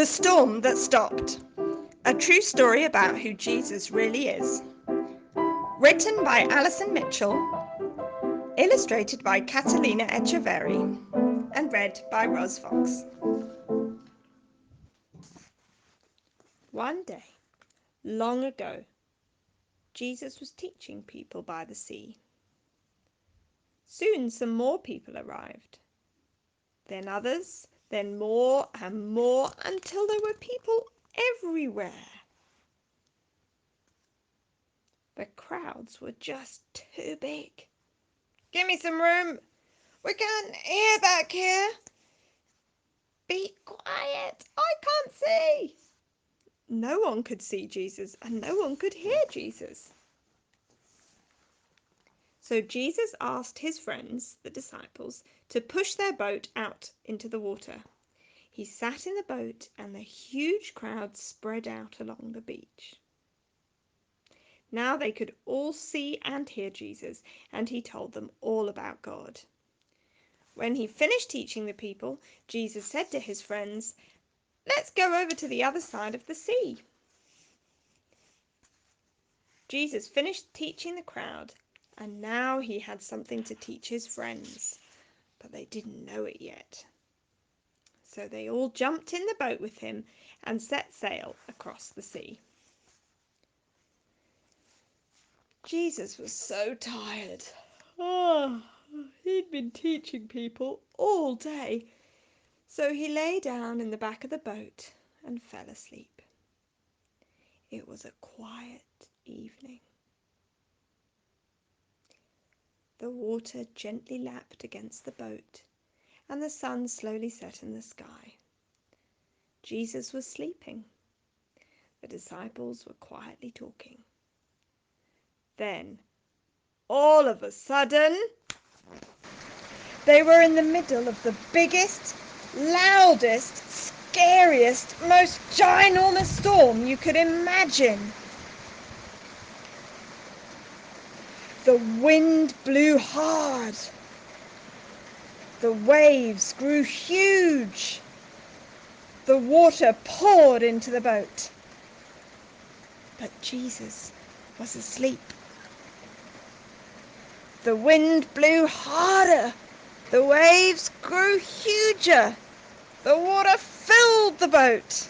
The Storm That Stopped. A true story about who Jesus really is. Written by Alison Mitchell, illustrated by Catalina Echeverri, and read by Ros Fox. One day, long ago, Jesus was teaching people by the sea. Soon some more people arrived. Then others, then more and more, until there were people everywhere. The crowds were just too big. Give me some room. We can't hear back here. Be quiet. I can't see. No one could see Jesus and no one could hear Jesus. So Jesus asked his friends, the disciples, to push their boat out into the water. He sat in the boat and the huge crowd spread out along the beach. Now they could all see and hear Jesus, and he told them all about God. When he finished teaching the people, Jesus said to his friends, "Let's go over to the other side of the sea." Jesus finished teaching the crowd, and now he had something to teach his friends, but they didn't know it yet. So they all jumped in the boat with him and set sail across the sea. Jesus was so tired. He'd been teaching people all day. So he lay down in the back of the boat and fell asleep. It was a quiet evening. The water gently lapped against the boat, and the sun slowly set in the sky. Jesus was sleeping. The disciples were quietly talking. Then, all of a sudden, they were in the middle of the biggest, loudest, scariest, most ginormous storm you could imagine. The wind blew hard. The waves grew huge. The water poured into the boat. But Jesus was asleep. The wind blew harder. The waves grew huger. The water filled the boat.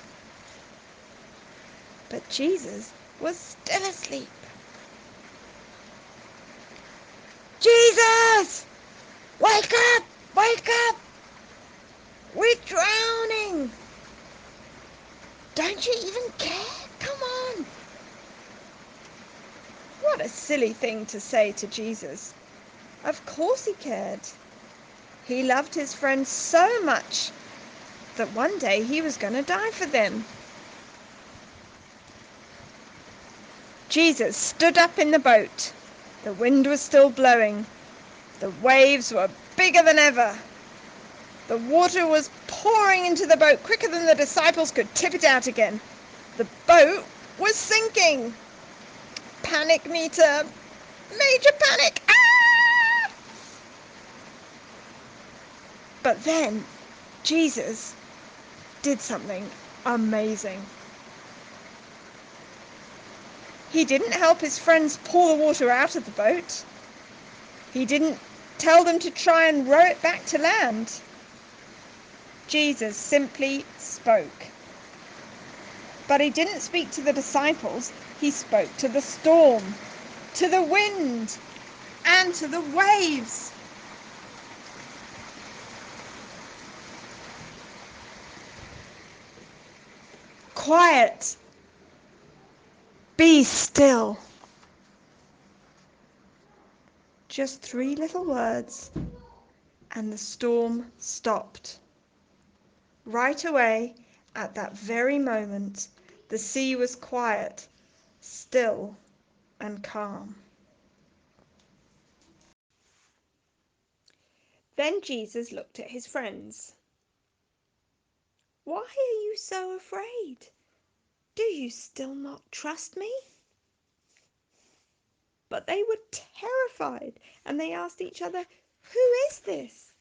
But Jesus was still asleep. "Jesus! Wake up! Wake up! We're drowning! Don't you even care? Come on!" What a silly thing to say to Jesus. Of course he cared. He loved his friends so much that one day he was going to die for them. Jesus stood up in the boat. The wind was still blowing. The waves were bigger than ever. The water was pouring into the boat quicker than the disciples could tip it out again. The boat was sinking. Panic meter. Major panic. Ah! But then Jesus did something amazing. He didn't help his friends pull the water out of the boat. He didn't tell them to try and row it back to land. Jesus simply spoke. But he didn't speak to the disciples. He spoke to the storm, to the wind, and to the waves. "Quiet. Be still." Just 3 little words, and the storm stopped. Right away, at that very moment, the sea was quiet, still, and calm. Then Jesus looked at his friends. "Why are you so afraid? Do you still not trust me?" But they were terrified, and they asked each other, "Who is this?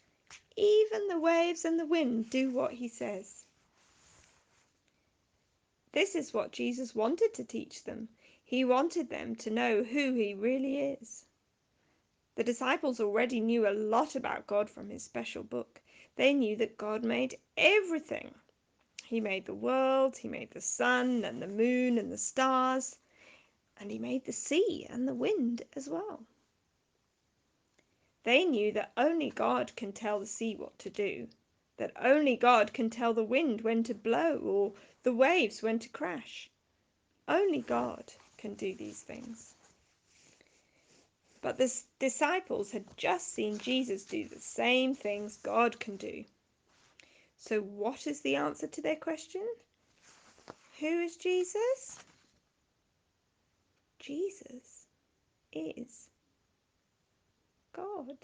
Even the waves and the wind do what he says." This is what Jesus wanted to teach them. He wanted them to know who he really is. The disciples already knew a lot about God from his special book. They knew that God made everything. He made the world, he made the sun and the moon and the stars, and he made the sea and the wind as well. They knew that only God can tell the sea what to do, that only God can tell the wind when to blow or the waves when to crash. Only God can do these things. But the disciples had just seen Jesus do the same things God can do. So, what is the answer to their question? Who is Jesus? Jesus is God.